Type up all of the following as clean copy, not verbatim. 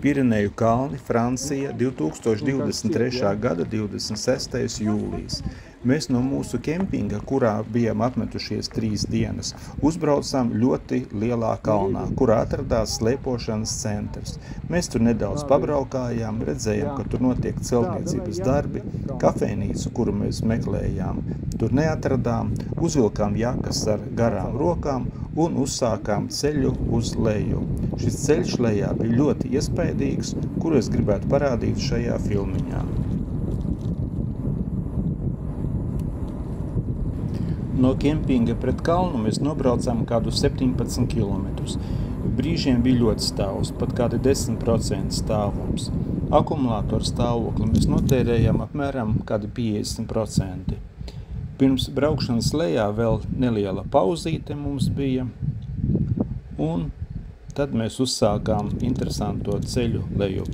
Pireneju kalni, Francija, 2023. gada 26. jūlijas. Mēs no mūsu kempinga, kurā bijām apmetušies 3 dienas, uzbraucām ļoti lielā kalnā, kurā atradās slēpošanas centrs. Mēs tur nedaudz pabraukājām, redzējām, ka tur notiek celtniecības darbi, kafejnīcu, kuru mēs meklējām, tur neatradām, uzvilkām jakas ar garām rokām un uzsākām ceļu uz leju. Šis ceļš lejā bija ļoti iespaidīgs, kuru es gribētu parādīt šajā filmiņā. No kempinga pret kalnu mēs nobraucām kādu 17 kilometrus. Brīžiem bija ļoti stāvs, pat kādi 10% stāvums. Akumulātoru stāvokli mēs notērējām apmēram kādi 50%. Pirms braukšanas lejā vēl neliela pauzīte mums bija, un tad mēs uzsākām interesanto ceļu lejup.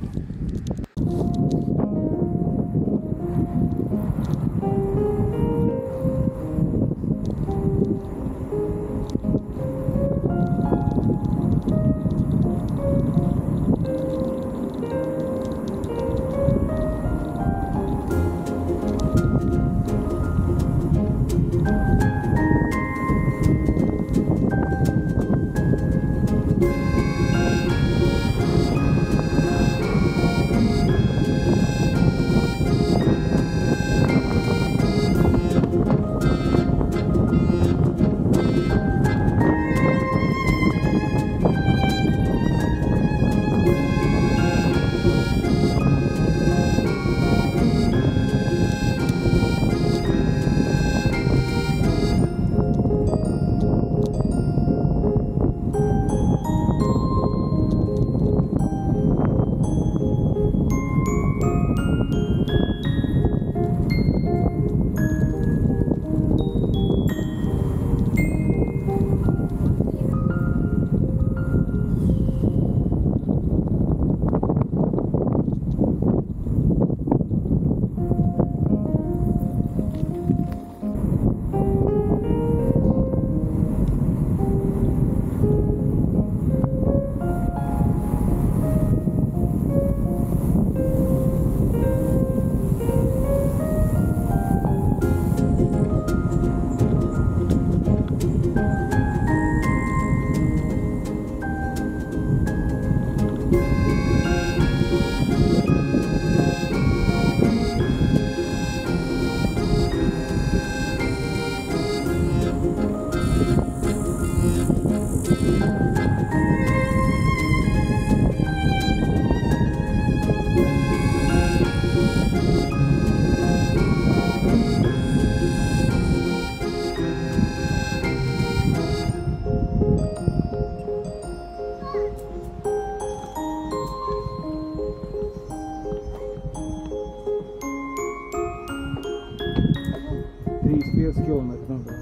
Kilometri.